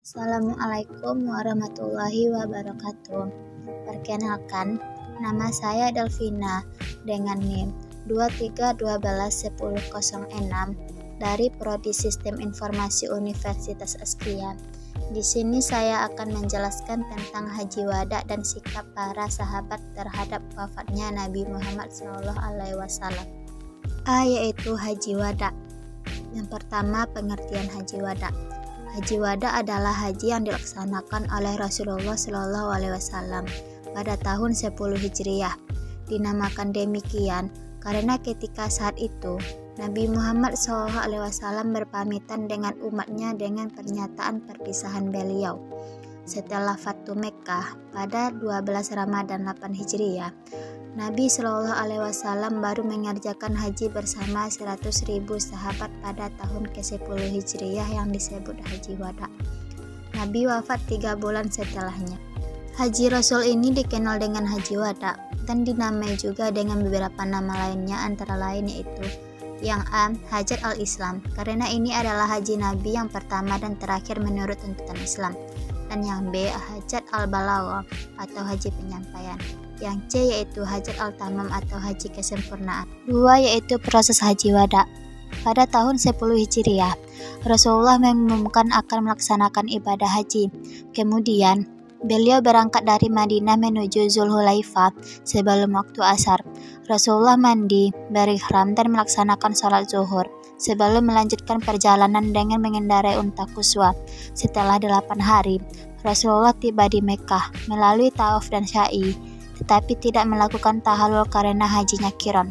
Assalamualaikum warahmatullahi wabarakatuh. Perkenalkan, nama saya Delvina dengan NIM 23121006 dari Prodi Sistem Informasi Universitas Askria. Di sini saya akan menjelaskan tentang Haji Wada dan sikap para sahabat terhadap wafatnya Nabi Muhammad SAW. Yaitu Haji Wada. Yang pertama, pengertian Haji Wada. Haji Wada adalah haji yang dilaksanakan oleh Rasulullah SAW pada tahun 10 Hijriah. Dinamakan demikian karena ketika saat itu Nabi Muhammad SAW berpamitan dengan umatnya dengan pernyataan perpisahan beliau. Setelah Fatu Mekkah pada 12 Ramadan 8 Hijriah, Nabi SAW baru mengerjakan haji bersama 100.000 sahabat pada tahun ke-10 Hijriah yang disebut Haji Wada. Nabi wafat 3 bulan setelahnya. Haji Rasul ini dikenal dengan Haji Wada dan dinamai juga dengan beberapa nama lainnya, antara lain yaitu yang A. Hajat al-Islam, karena ini adalah haji Nabi yang pertama dan terakhir menurut tuntutan Islam. Dan yang B. Hajat al-Balagha atau haji penyampaian. Yang C yaitu Hajat al-Tamam atau haji kesempurnaan. 2 yaitu proses Haji Wada. Pada tahun 10 Hijriah, Rasulullah mengumumkan akan melaksanakan ibadah haji. Kemudian, beliau berangkat dari Madinah menuju Zulhulaifah sebelum waktu asar. Rasulullah mandi, berihram dan melaksanakan sholat zuhur sebelum melanjutkan perjalanan dengan mengendarai unta Quswa. Setelah 8 hari, Rasulullah tiba di Mekkah melalui Tauf dan Sya'i, tetapi tidak melakukan tahallul karena hajinya Qiran.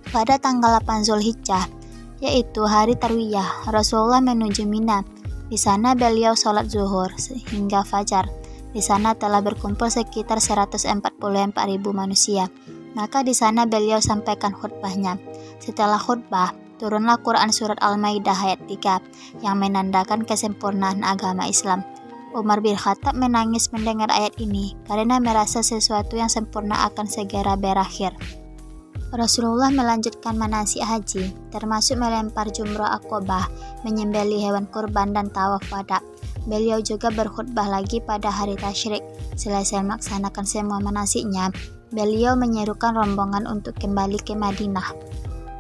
Pada tanggal 8 Zulhijjah, yaitu hari Tarwiyah, Rasulullah menuju Mina. Di sana beliau sholat zuhur hingga fajar. Di sana telah berkumpul sekitar 144.000 manusia. Maka di sana beliau sampaikan khutbahnya. Setelah khutbah, turunlah Quran surat Al-Maidah ayat 3 yang menandakan kesempurnaan agama Islam. Umar bin Khattab menangis mendengar ayat ini karena merasa sesuatu yang sempurna akan segera berakhir. Rasulullah melanjutkan manasik haji, termasuk melempar jumrah Aqobah, menyembelih hewan kurban dan tawaf wada. Beliau juga berkhutbah lagi pada hari tasyrik. Selesai melaksanakan semua manasiknya, beliau menyerukan rombongan untuk kembali ke Madinah.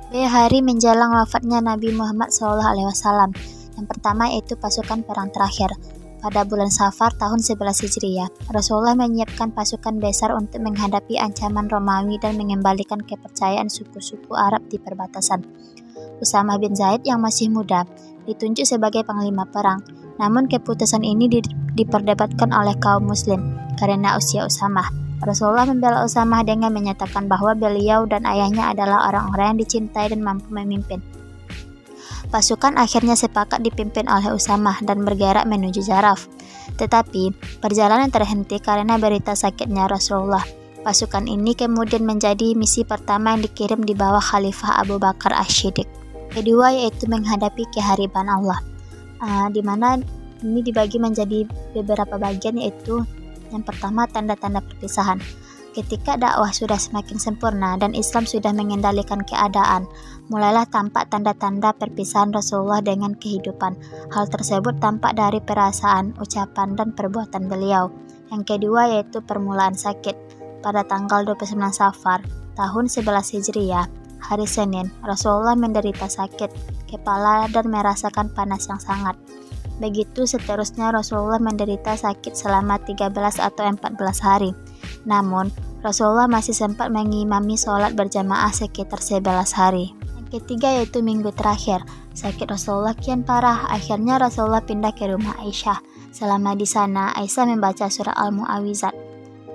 Hari menjelang wafatnya Nabi Muhammad SAW. Yang pertama yaitu pasukan perang terakhir. Pada bulan Safar tahun 11 Hijriah, Rasulullah menyiapkan pasukan besar untuk menghadapi ancaman Romawi dan mengembalikan kepercayaan suku-suku Arab di perbatasan. Usamah bin Zaid yang masih muda ditunjuk sebagai panglima perang. Namun keputusan ini diperdebatkan oleh kaum muslim karena usia Usamah. Rasulullah membela Usamah dengan menyatakan bahwa beliau dan ayahnya adalah orang-orang yang dicintai dan mampu memimpin. Pasukan akhirnya sepakat dipimpin oleh Usamah dan bergerak menuju Jaraf. Tetapi perjalanan terhenti karena berita sakitnya Rasulullah. Pasukan ini kemudian menjadi misi pertama yang dikirim di bawah Khalifah Abu Bakar Asy-Syiddiq. Kedua yaitu menghadapi kehariban Allah, di mana ini dibagi menjadi beberapa bagian, yaitu yang pertama tanda-tanda perpisahan. Ketika dakwah sudah semakin sempurna dan Islam sudah mengendalikan keadaan, mulailah tampak tanda-tanda perpisahan Rasulullah dengan kehidupan. Hal tersebut tampak dari perasaan, ucapan, dan perbuatan beliau. Yang kedua yaitu permulaan sakit. Pada tanggal 29 Safar, tahun 11 Hijriah, hari Senin, Rasulullah menderita sakit kepala dan merasakan panas yang sangat. Begitu seterusnya Rasulullah menderita sakit selama 13 atau 14 hari. Namun, Rasulullah masih sempat mengimami sholat berjamaah sekitar 11 hari. Yang ketiga yaitu minggu terakhir. Sakit Rasulullah kian parah. Akhirnya Rasulullah pindah ke rumah Aisyah. Selama di sana, Aisyah membaca surah Al-Mu'awwizat.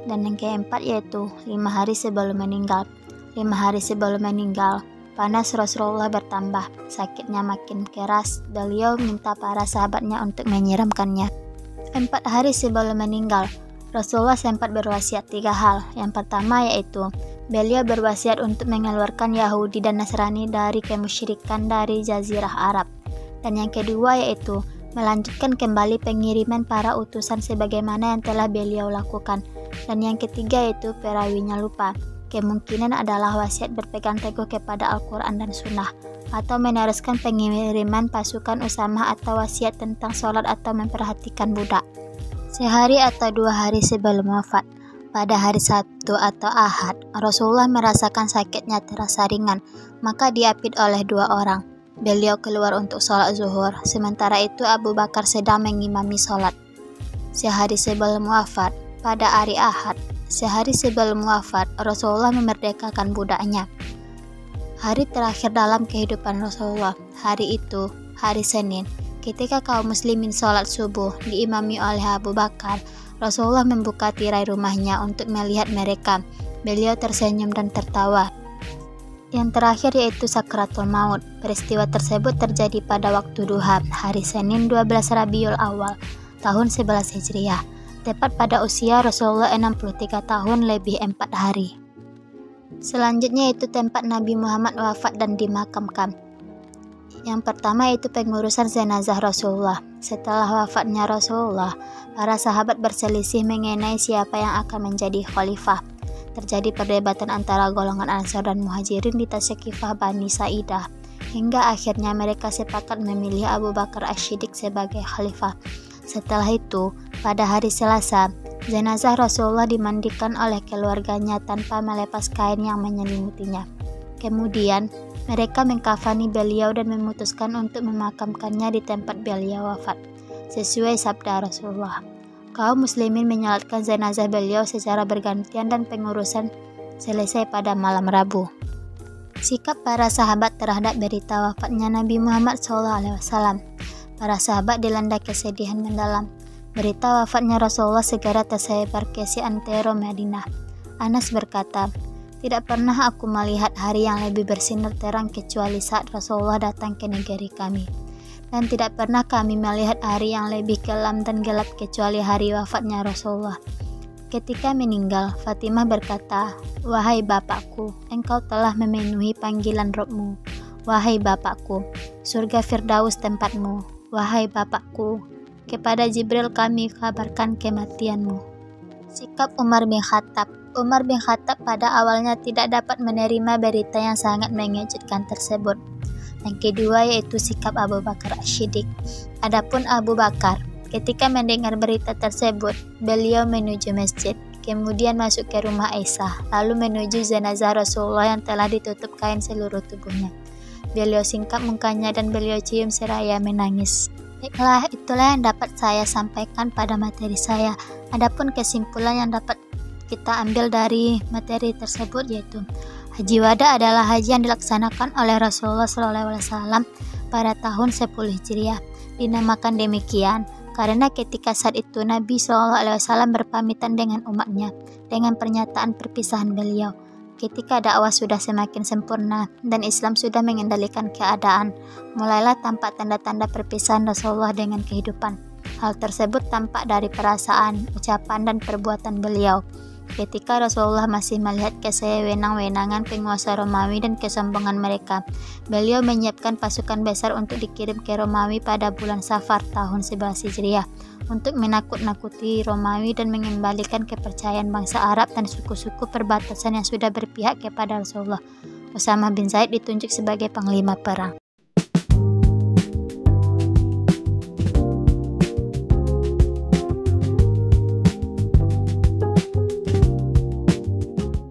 Dan yang keempat yaitu 5 hari sebelum meninggal. 5 hari sebelum meninggal, panas Rasulullah bertambah. Sakitnya makin keras. Beliau minta para sahabatnya untuk menyiramkannya. 4 hari sebelum meninggal, Rasulullah sempat berwasiat 3 hal. Yang pertama yaitu beliau berwasiat untuk mengeluarkan Yahudi dan Nasrani dari kemusyrikan dari Jazirah Arab. Dan yang kedua yaitu melanjutkan kembali pengiriman para utusan sebagaimana yang telah beliau lakukan. Dan yang ketiga yaitu perawinya lupa. Kemungkinan adalah wasiat berpegang teguh kepada Al-Quran dan Sunnah. atau meneruskan pengiriman pasukan Usamah atau wasiat tentang sholat atau memperhatikan budak. Sehari atau 2 hari sebelum wafat, pada hari Sabtu atau Ahad, Rasulullah merasakan sakitnya terasa ringan, maka diapit oleh 2 orang. Beliau keluar untuk sholat zuhur, sementara itu Abu Bakar sedang mengimami sholat. Sehari sebelum wafat, pada hari Ahad, sehari sebelum wafat, Rasulullah memerdekakan budaknya. Hari terakhir dalam kehidupan Rasulullah, hari itu, hari Senin, ketika kaum muslimin sholat subuh diimami oleh Abu Bakar, Rasulullah membuka tirai rumahnya untuk melihat mereka. Beliau tersenyum dan tertawa. Yang terakhir yaitu sakratul maut. Peristiwa tersebut terjadi pada waktu duha, hari Senin 12 Rabiul Awal, tahun 11 Hijriah, tepat pada usia Rasulullah 63 tahun lebih 4 hari. Selanjutnya itu tempat Nabi Muhammad wafat dan dimakamkan. Yang pertama itu pengurusan jenazah Rasulullah. Setelah wafatnya Rasulullah, para sahabat berselisih mengenai siapa yang akan menjadi khalifah. Terjadi perdebatan antara golongan Ansar dan Muhajirin di Tasqifah Bani Sa'idah, hingga akhirnya mereka sepakat memilih Abu Bakar As-Siddiq sebagai khalifah. Setelah itu, pada hari Selasa, jenazah Rasulullah dimandikan oleh keluarganya tanpa melepas kain yang menyelimutinya. Kemudian, mereka mengkafani beliau dan memutuskan untuk memakamkannya di tempat beliau wafat, sesuai sabda Rasulullah. Kaum muslimin menyolatkan jenazah beliau secara bergantian dan pengurusan selesai pada malam Rabu. Sikap para sahabat terhadap berita wafatnya Nabi Muhammad SAW. Para sahabat dilanda kesedihan mendalam. Berita wafatnya Rasulullah segera tersebar ke seantero Madinah. Anas berkata, "Tidak pernah aku melihat hari yang lebih bersinar terang kecuali saat Rasulullah datang ke negeri kami. Dan tidak pernah kami melihat hari yang lebih kelam dan gelap kecuali hari wafatnya Rasulullah." Ketika meninggal, Fatimah berkata, "Wahai bapakku, engkau telah memenuhi panggilan Rabbmu. Wahai bapakku, surga Firdaus tempatmu. Wahai bapakku, kepada Jibril kami kabarkan kematianmu." Sikap Umar bin Khattab. Umar bin Khattab pada awalnya tidak dapat menerima berita yang sangat mengejutkan tersebut. Yang kedua yaitu sikap Abu Bakar As-Siddiq. Adapun Abu Bakar, ketika mendengar berita tersebut, beliau menuju masjid, kemudian masuk ke rumah Aisyah, lalu menuju jenazah Rasulullah yang telah ditutup kain seluruh tubuhnya. Beliau singkap mukanya dan beliau cium seraya menangis. Baiklah, itulah yang dapat saya sampaikan pada materi saya. Adapun kesimpulan yang dapat kita ambil dari materi tersebut yaitu Haji Wada adalah haji yang dilaksanakan oleh Rasulullah SAW pada tahun 10 Hijriah. Dinamakan demikian karena ketika saat itu Nabi SAW berpamitan dengan umatnya dengan pernyataan perpisahan beliau. Ketika dakwah sudah semakin sempurna dan Islam sudah mengendalikan keadaan, mulailah tampak tanda-tanda perpisahan Rasulullah dengan kehidupan. Hal tersebut tampak dari perasaan, ucapan, dan perbuatan beliau. Ketika Rasulullah masih melihat kesewenang-wenangan penguasa Romawi dan kesombongan mereka, beliau menyiapkan pasukan besar untuk dikirim ke Romawi pada bulan Safar tahun 11 Hijriah untuk menakut-nakuti Romawi dan mengembalikan kepercayaan bangsa Arab dan suku-suku perbatasan yang sudah berpihak kepada Rasulullah. Usamah bin Zaid ditunjuk sebagai panglima perang.